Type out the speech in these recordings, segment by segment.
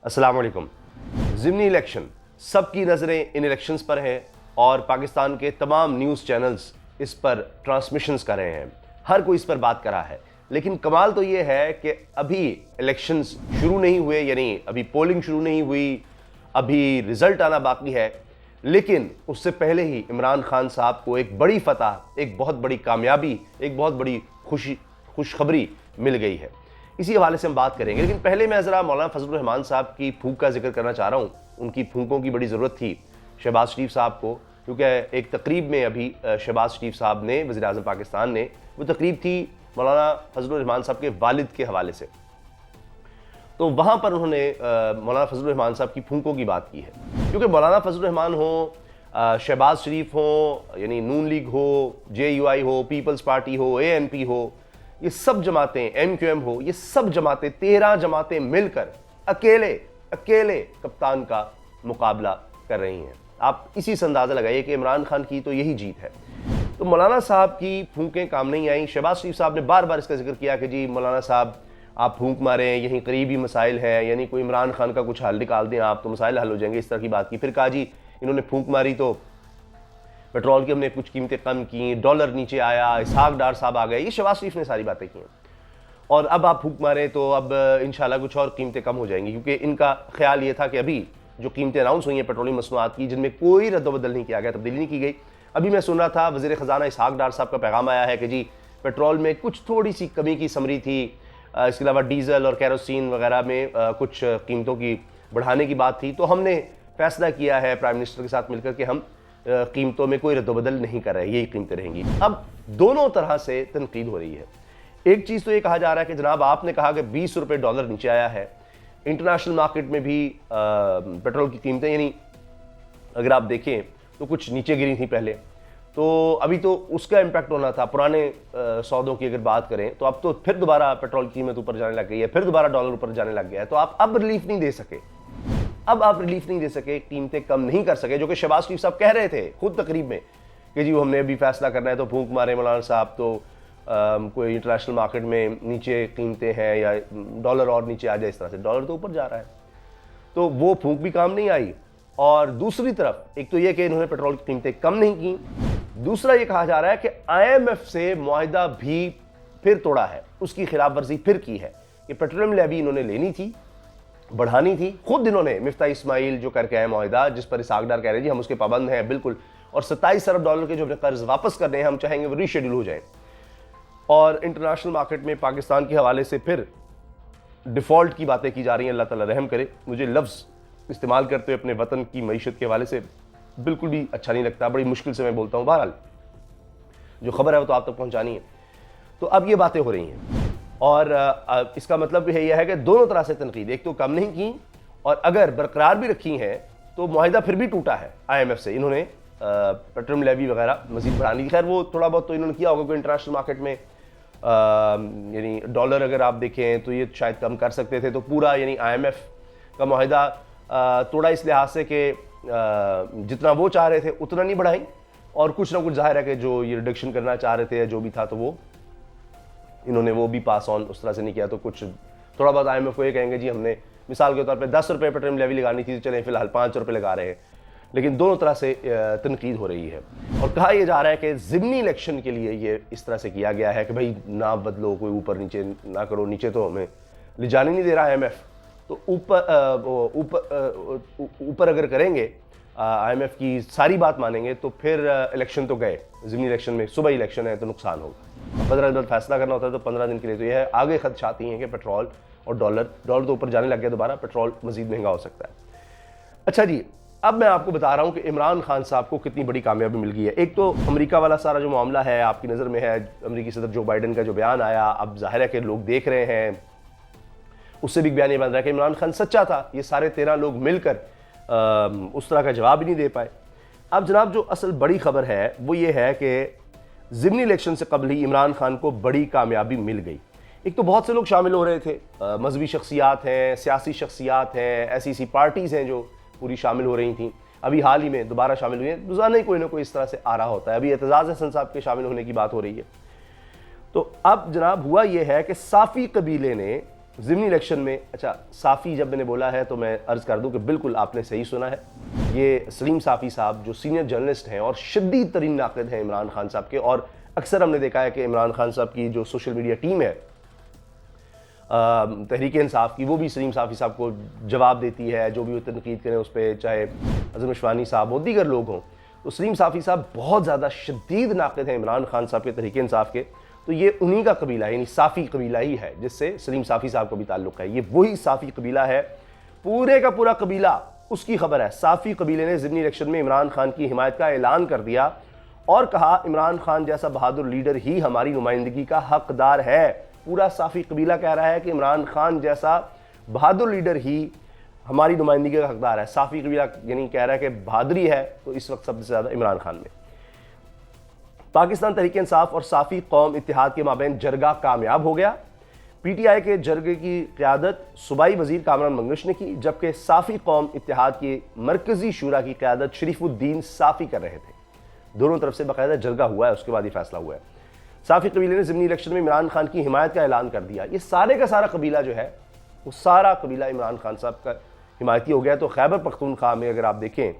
अस्सलाम वालेकुम। ज़िमनी इलेक्शन, सबकी नज़रें इन इलेक्शंस पर हैं और पाकिस्तान के तमाम न्यूज़ चैनल्स इस पर ट्रांसमिशंस कर रहे हैं। हर कोई इस पर बात कर रहा है, लेकिन कमाल तो ये है कि अभी इलेक्शंस शुरू नहीं हुए, यानी अभी पोलिंग शुरू नहीं हुई, अभी रिजल्ट आना बाकी है। लेकिन उससे पहले ही इमरान खान साहब को एक बड़ी फतह, एक बहुत बड़ी कामयाबी, एक बहुत बड़ी खुशखबरी मिल गई है। इसी हवाले से हम बात करेंगे, लेकिन पहले मैं ज़रा मौलाना फजलुर रहमान साहब की फूंक का जिक्र करना चाह रहा हूँ। उनकी फूंकों की बड़ी ज़रूरत थी शहबाज शरीफ साहब को, क्योंकि एक तकरीब में अभी शहबाज शरीफ साहब ने, वज़ीर आज़म पाकिस्तान ने, वो तकरीब थी मौलाना फजलुर रहमान साहब के वालिद के हवाले से, तो वहाँ पर उन्होंने मौलाना फजलुर रहमान साहब की फूंकों की बात की है। क्योंकि मौलाना फजलुर रहमान हो, शहबाज शरीफ हो, यानी नून लीग हो, JUI हो, पीपल्स पार्टी हो, ANP हो, ये सब जमातें, MQM हो, ये सब जमातें, 13 जमातें मिलकर अकेले कप्तान का मुकाबला कर रही हैं। आप इसी से अंदाज़ा लगाइए कि इमरान खान की तो यही जीत है। तो मौलाना साहब की फूंकें काम नहीं आई। शहबाज शरीफ साहब ने बार बार इसका जिक्र किया कि जी मौलाना साहब आप फूंक मारें, यहीं करीबी मसाइल हैं, यानी कोई इमरान खान का कुछ हल निकाल दें आप तो मसाइल हल हो जाएंगे, इस तरह की बात की। फिर कहा जी इन्होंने फूंक मारी तो पेट्रोल की हमने कुछ कीमतें कम की, डॉलर नीचे आया, इसहाक डार साहब आ गए, ये शहबाज शरीफ ने सारी बातें की। और अब आप फूंक मारें तो अब इंशाल्लाह कुछ और कीमतें कम हो जाएंगी, क्योंकि इनका ख्याल ये था कि अभी जो कीमतें अनाउंस हुई हैं पेट्रोलियम मसनूआत की, जिनमें कोई रद्दबदल नहीं किया गया, तब्दीली नहीं की गई। अभी मैं सुन रहा था वज़ीर ख़जाना इसहाक डार साहब का पैगाम आया है कि जी पेट्रोल में कुछ थोड़ी सी कमी की समरी थी, इसके अलावा डीज़ल और कैरोसिन वगैरह में कुछ कीमतों की बढ़ाने की बात थी। तो हमने फैसला किया है प्राइम मिनिस्टर के साथ मिलकर कि हम कीमतों में कोई रद्दबदल नहीं कर रहे, यही कीमतें रहेंगी। अब दोनों तरह से तनकीद हो रही है। एक चीज़ तो ये कहा जा रहा है कि जनाब आपने कहा कि 20 रुपये डॉलर नीचे आया है, इंटरनेशनल मार्केट में भी पेट्रोल की कीमतें, यानी अगर आप देखें तो कुछ नीचे गिरी थी पहले, तो अभी तो उसका इम्पैक्ट होना था। पुराने सौदों की अगर बात करें तो अब तो फिर दोबारा पेट्रोल की कीमत ऊपर जाने लग गई है, फिर दोबारा डॉलर ऊपर जाने लग गया है। तो आप अब रिलीफ नहीं दे सके, कीमतें कम नहीं कर सके, जो कि शहबाज शरीफ साहब कह रहे थे खुद तकरीब में कि जी हमने अभी फैसला करना है तो फूंक मारे मौलाना साहब, तो कोई इंटरनेशनल मार्केट में नीचे कीमतें हैं या डॉलर और नीचे आ जाए, इस तरह से डॉलर तो ऊपर जा रहा है। तो वो फूंक भी काम नहीं आई। और दूसरी तरफ एक तो ये कि इन्होंने पेट्रोल की कीमतें कम नहीं की, दूसरा ये कहा जा रहा है कि IMF से मुआहिदा भी फिर तोड़ा है, उसकी खिलाफ वर्जी फिर की है कि पेट्रोलियम लेवी इन्होंने लेनी थी, बढ़ानी थी। खुद इन्होंने मिफ्ता इस्माइल जो करके आए मुआहिदा, जिस पर इसहाक डार कह रहे हैं जी हम उसके पाबंद हैं बिल्कुल, और 27 अरब डॉलर के जो अपने कर्ज वापस करने हैं हम चाहेंगे वो रीशेड्यूल हो जाए। और इंटरनेशनल मार्केट में पाकिस्तान के हवाले से फिर डिफ़ॉल्ट की बातें की जा रही हैं। अल्लाह ताला रहम करे, मुझे लफ्ज़ इस्तेमाल करते हुए अपने वतन की मईशत के हवाले से बिल्कुल भी अच्छा नहीं लगता, बड़ी मुश्किल से मैं बोलता हूँ। बहरहाल जो खबर है वो तो आप तक पहुँचानी है। तो अब ये बातें हो रही हैं और इसका मतलब यह है कि दोनों तरह से तनकीद, एक तो कम नहीं की और अगर बरकरार भी रखी हैं तो मुआहिदा फिर भी टूटा है IMF से। इन्होंने पेट्रोलियम लेवी वगैरह मजीद बढ़ानी, खैर वो थोड़ा बहुत तो इन्होंने किया होगा, कोई इंटरनेशनल मार्केट में यानी डॉलर अगर आप देखें तो ये शायद कम कर सकते थे। तो पूरा यानी IMF का मुआहिदा तोड़ा इस लिहाज से कि जितना वो चाह रहे थे उतना नहीं बढ़ाई, और कुछ ना कुछ जाहिर है कि जो ये रिडक्शन करना चाह रहे थे या जो भी था तो वो इन्होंने वो भी पास ऑन उस तरह से नहीं किया। तो कुछ थोड़ा बहुत IMF को ये कहेंगे जी हमने मिसाल के तौर पे 10 रुपये पेट्रोलियम लेवी लगानी थी, तो चलें फिलहाल 5 रुपये लगा रहे हैं। लेकिन दोनों तरह से तनकीद हो रही है और कहा यह जा रहा है कि ज़िमनी इलेक्शन के लिए ये इस तरह से किया गया है कि भाई ना बदलो, कोई ऊपर नीचे ना करो, नीचे तो हमें ले जाने नहीं दे रहा IMF, तो ऊपर अगर करेंगे IMF की सारी बात मानेंगे तो फिर इलेक्शन तो गए। ज़िमनी इलेक्शन में सुबह इलेक्शन है तो नुकसान होगा। 15 दिन फैसला करना होता है तो 15 दिन के लिए तो यह है। आगे खदशात हैं कि पेट्रोल और डॉलर तो ऊपर जाने लग गया दोबारा, पेट्रोल मजीद महंगा हो सकता है। अच्छा जी, अब मैं आपको बता रहा हूं कि इमरान खान साहब को कितनी बड़ी कामयाबी मिल गई है। एक तो अमेरिका वाला सारा जो मामला है आपकी नज़र में है, अमेरिकी सदर जो बाइडन का जो बयान आया, अब जाहिर है कि लोग देख रहे हैं, उससे भी बयान ये बन रहा है कि इमरान खान सच्चा था, ये सारे 13 लोग मिलकर उस तरह का जवाब ही नहीं दे पाए। अब जनाब जो असल बड़ी खबर है वो ये है कि ज़िमनी इलेक्शन से कबल ही इमरान खान को बड़ी कामयाबी मिल गई। एक तो बहुत से लोग शामिल हो रहे थे, मजहबी शख्सियात हैं, सियासी शख्सियात हैं, ऐसी पार्टीज़ हैं जो पूरी शामिल हो रही थी, अभी हाल ही में दोबारा शामिल हुई हैं। रोज़ाना ही कोई ना कोई इस तरह से आ रहा होता है। अभी एतजाज़ हसन साहब के शामिल होने की बात हो रही है। तो अब जनाब हुआ यह है कि साफ़ी कबीले ने ज़िमनी इलेक्शन में, अच्छा साफ़ी जब मैंने बोला है तो मैं अर्ज़ कर दूं कि बिल्कुल आपने सही सुना है। ये सलीम साफ़ी साहब जो सीनियर जर्नलिस्ट हैं और शदीद तरीन नाक़िद हैं इमरान खान साहब के, और अक्सर हमने देखा है कि इमरान खान साहब की जो सोशल मीडिया टीम है तहरीक इंसाफ की, वो भी सलीम साफ़ी साहब को जवाब देती है, जो भी वो तनकीद करें उस पर, चाहे अज़म अशवानी साहब हो, दीगर लोग हों। तो सलीम साफ़ी साहब बहुत ज़्यादा शदीद नाक़िद हैं इमरान खान साहब के तहरीक इंसाफ के। तो ये उन्हीं का कबीला है, यानी साफ़ी कबीला ही है जिससे सलीम साफ़ी साहब का भी ताल्लुक़ है। ये वही साफ़ी कबीला है, पूरे का पूरा कबीला उसकी खबर है। साफ़ी कबीले ने ज़िमनी इलेक्शन में इमरान खान की हिमायत का ऐलान कर दिया और कहा इमरान खान जैसा बहादुर लीडर ही हमारी नुमाइंदगी का हकदार है। पूरा साफ़ी कबीला कह रहा है कि इमरान खान जैसा बहादुर लीडर ही हमारी नुमाइंदगी का हकदार है। साफ़ी कबीला यानी कह रहा है कि बहादुरी है तो इस वक्त सबसे ज़्यादा इमरान खान में। पाकिस्तान तहरीक इंसाफ और साफ़ी कौम इत्तेहाद के माबैन जरगा कामयाब हो गया। पीटीआई के जरगे की क़यादत सूबाई वज़ीर कामरान मंगश ने की, जबकि साफ़ी कौम इत्तेहाद की मरकज़ी शुरा की क़यादत शरीफुद्दीन साफ़ी कर रहे थे। दोनों तरफ से बाकायदा जरगा हुआ है, उसके बाद ये फैसला हुआ है। साफ़ी कबीले ने ज़िमनी इलेक्शन में इमरान खान की हिमायत का ऐलान कर दिया। ये सारे का सारा कबीला जो है वो सारा कबीला इमरान खान साहब का हिमायती हो गया। तो खैबर पख्तूनख्वा में अगर आप देखें,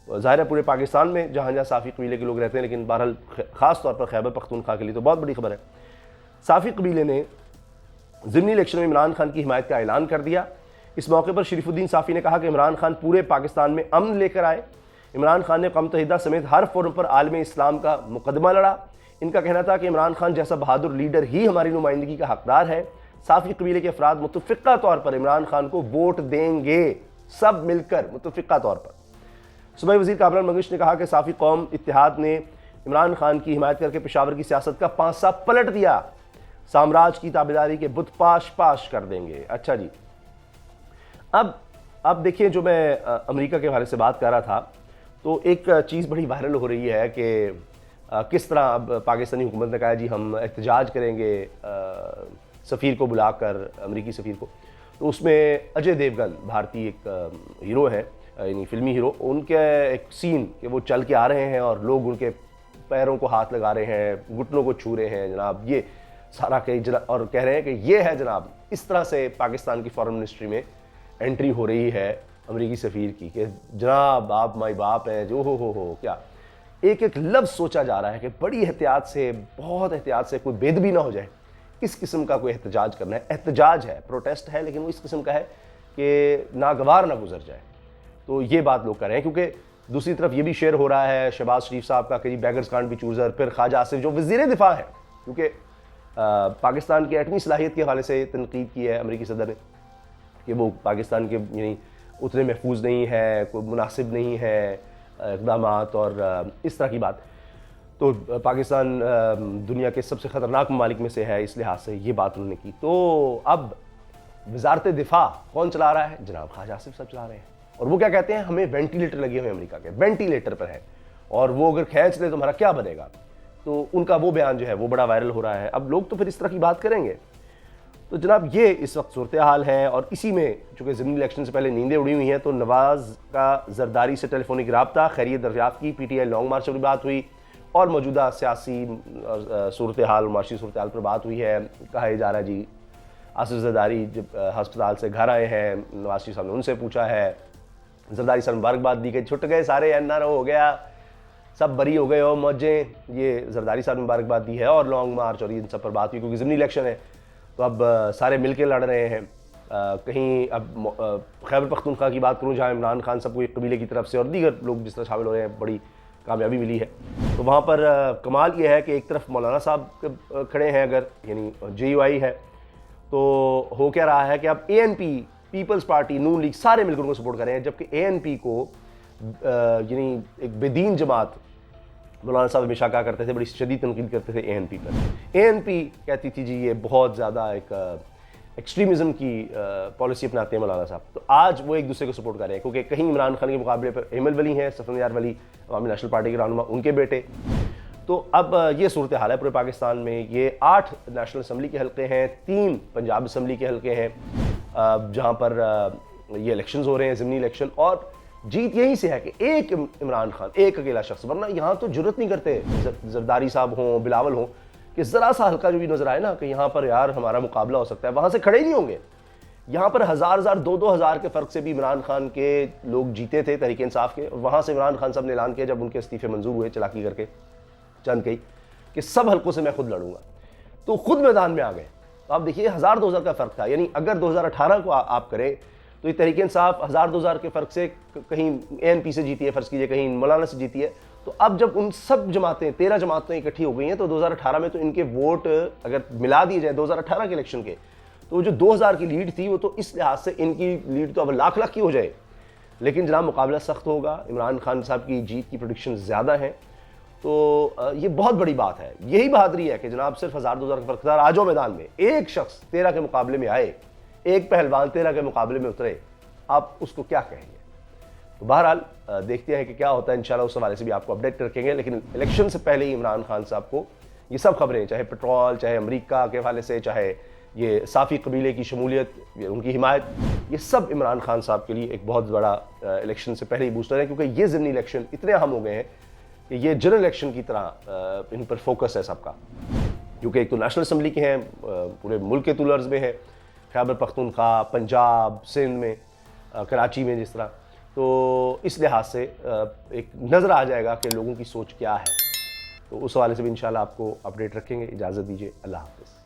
ज़ाहिर है पूरे पाकिस्तान में जहाँ जहाँ साफ़ी कबीले के लोग रहते हैं, लेकिन बहरहाल ख़ास तौर पर खैबर पख्तूनख्वा के लिए तो बहुत बड़ी खबर है। साफ़ी कबीले ने ज़िमनी इलेक्शन में इमरान खान की हिमायत का ऐलान कर दिया। इस मौके पर शरीफुद्दीन साफ़ी ने कहा कि इमरान खान पूरे पाकिस्तान में अमन लेकर आए। इमरान खान ने कौम मुत्तहिदा समेत हर फोरम पर आलम इस्लाम का मुकदमा लड़ा। इनका कहना था कि इमरान खान जैसा बहादुर लीडर ही हमारी नुमाइंदगी का हकदार है। साफ़ी कबीले के अफराद मुतफ़िक़ा तौर पर इमरान खान को वोट देंगे, सब मिलकर मुतफ़िक़ा तौर पर। सूबाई वज़ीर कामरान मंगश ने कहा कि साफ़ी कौम इत्तेहाद ने इमरान खान की हिमायत करके पेशावर की सियासत का पांसा पलट दिया। साम्राज्य की ताबेदारी के बुत पाश पाश कर देंगे। अच्छा जी, अब देखिए, जो मैं अमेरिका के हवाले से बात कर रहा था, तो एक चीज़ बड़ी वायरल हो रही है कि किस तरह अब पाकिस्तानी हुकूमत ने कहा जी हम एहतजाज करेंगे सफ़ीर को बुलाकर, अमेरिकी सफ़ीर को। तो उसमें अजय देवगन, भारतीय एक हीरो है, यानी फिल्मी हीरो, उनके एक सीन कि वो चल के आ रहे हैं और लोग उनके पैरों को हाथ लगा रहे हैं, घुटनों को छू रहे हैं जनाब, ये सारा कहीं जनाब, और कह रहे हैं कि ये है जनाब। इस तरह से पाकिस्तान की फॉरेन मिनिस्ट्री में एंट्री हो रही है अमेरिकी सफ़ीर की कि जनाब आप माई बाप हैं जो हो क्या। एक एक लफ्ज़ सोचा जा रहा है कि बड़ी एहतियात से, बहुत एहतियात से कोई बेदबी ना हो जाए। किस किस्म का कोई एहतजाज करना है, एहतजाज है, प्रोटेस्ट है, लेकिन वो इस किस्म का है कि नागवार ना गुजर जाए। तो ये बात लोग कर रहे हैं, क्योंकि दूसरी तरफ ये भी शेयर हो रहा है शहबाज शरीफ साहब का कि बैगर्स कांट बी चूज़र। फिर ख्वाजा आसिफ जो वज़ीर दिफा है, क्योंकि पाकिस्तान की एटमी सलाहियत के हवाले से तनकीद की है अमेरिकी सदर ने कि वो पाकिस्तान के यानी उतने महफूज नहीं है, कोई मुनासिब नहीं है इक़दामात और इस तरह की बात। तो पाकिस्तान दुनिया के सबसे ख़तरनाक ममालिक में से है, इस लिहाज से ये बात उन्होंने की। तो अब वज़ारत दिफा कौन चला रहा है? जनाब ख्वाजा आसिफ साहब चला रहे हैं। और वो क्या कहते हैं, हमें वेंटिलेटर लगे हुए अमेरिका के, वेंटिलेटर पर है, और वो अगर खींच ले तो हमारा क्या बनेगा। तो उनका वो बयान जो है वो बड़ा वायरल हो रहा है। अब लोग तो फिर इस तरह की बात करेंगे। तो जनाब ये इस वक्त सूरत हाल है। और इसी में चूँकि ज़िमनी इलेक्शन से पहले नींदें उड़ी हुई हैं, तो नवाज़ का जरदारी से टेलीफोनिक रब्ता, खैरियत दरियाफ्त की, PTI लॉन्ग मार्च पर बात हुई और मौजूदा सियासी सूरत हाल, माशी सूरत हाल पर बात हुई है। कहा जा रहा है जी आसिफ जरदारी जब हस्पताल से घर आए हैं, नवाज शरीफ साहब ने उनसे पूछा है, जरदारी साहब मुबारकबाद दी गई, छुट गए सारे, NRO हो गया, सब बरी हो गए हो मौजें, ये जरदारी साहब ने मुबारकबाद दी है। और लॉन्ग मार्च और इन सब पर बात हुई, क्योंकि ज़िमनी इलेक्शन है तो अब सारे मिल के लड़ रहे हैं। कहीं अब खैबर पख्तूनख्वा की बात करूँ, जहाँ इमरान खान सबको एक कबीले की तरफ से और दीगर लोग जिस तरह शामिल हो रहे हैं, बड़ी कामयाबी मिली है। तो वहाँ पर कमाल ये है कि एक तरफ मौलाना साहब खड़े हैं, अगर यानी JUI है, तो हो क्या रहा है कि अब ANP, पीपल्स पार्टी, नून लीग, सारे मिलकर उनको सपोर्ट कर रहे हैं, जबकि ANP को यानी एक बेदीन जमात, मौलाना साहब हमेशा कहा करते थे, बड़ी शदीद तनकीद करते थे ANP पर। ANP कहती थी जी ये बहुत ज़्यादा एक एक्सट्रीमिज़म की पॉलिसी अपनाते हैं मौलाना साहब। तो आज वो एक दूसरे को सपोर्ट कर रहे हैं, क्योंकि कहीं इमरान खान के मुकाबले पर एमल वली हैं, सफदरजंग वली, अवामी नेशनल पार्टी के रहनुमा, उनके बेटे। तो अब ये सूरत हाल है पूरे पाकिस्तान में। ये 8 नेशनल असम्बली के हल्के हैं, 3 पंजाब असम्बली के हल्के हैं, जहाँ पर ये इलेक्शंस हो रहे हैं, ज़िमनी इलेक्शन। और जीत यहीं से है कि एक इमरान खान, एक अकेला शख्स, वरना यहाँ तो जुर्रत नहीं करते जरदारी साहब हों, बिलावल हों, कि ज़रा सा हल्का जो भी नज़र आए ना कि यहाँ पर यार हमारा मुकाबला हो सकता है, वहाँ से खड़े ही नहीं होंगे। यहाँ पर हज़ार 2,000 के फ़र्क से भी इमरान खान के लोग जीते थे तहरीक इंसाफ के, और वहाँ से इमरान खान साहब ने ऐलान किया जब उनके इस्तीफे मंजूर हुए चलाकी करके चंद कई कि सब हल्कों से मैं खुद लड़ूंगा, तो खुद मैदान में आ गए। तो आप देखिए 1000-2000 का फ़र्क था, यानी अगर 2018 को आप करें तो ये तहरीक इंसाफ 1000-2000 के फ़र्क से कहीं ANP से जीती है, फ़र्ज़ कीजिए कहीं मौलाना से जीती है। तो अब जब उन सब जमातें 13 जमातें इकट्ठी हो गई हैं तो 2018 में तो इनके वोट अगर मिला दिए जाए 2018 के इलेक्शन के, तो वो जो 2000 की लीड थी वो तो इस लिहाज से इनकी लीड तो अब लाख की हो जाए। लेकिन जनाब मुकाबला सख्त होगा, इमरान खान साहब की जीत की प्रेडिक्शन ज़्यादा है, तो ये बहुत बड़ी बात है। यही बहादुरी है कि जनाब सिर्फ 1000-2000 का फ़र्क था, आ जाओ मैदान में, एक शख्स 13 के मुकाबले में आए, एक पहलवान 13 के मुकाबले में उतरे, आप उसको क्या कहेंगे? तो बहरहाल देखते हैं कि क्या होता है, इंशाल्लाह उस हवाले से भी आपको अपडेट रखेंगे। लेकिन इलेक्शन से पहले ही इमरान खान साहब को ये सब खबरें, चाहे पेट्रोल, चाहे अमेरिका के हवाले से, चाहे ये साफ़ी कबीले की शमूलियत, उनकी हिमायत, ये सब इमरान खान साहब के लिए एक बहुत बड़ा इलेक्शन से पहले ही बूस्टर है, क्योंकि ये ज़िमनी इलेक्शन इतने अहम हो गए हैं कि ये जनरल इलेक्शन की तरह इन पर फोकस है सबका, क्योंकि एक तो नेशनल असम्बली के हैं, पूरे मुल्क के तूलर्ज में है, खैबर पख्तूनख्वा, पंजाब, सिंध में, कराची में जिस तरह, तो इस लिहाज से एक नज़र आ जाएगा कि लोगों की सोच क्या है। तो उस हवाले से भी इंशाल्लाह आपको अपडेट रखेंगे। इजाज़त दीजिए, अल्लाह हाफ़िज़।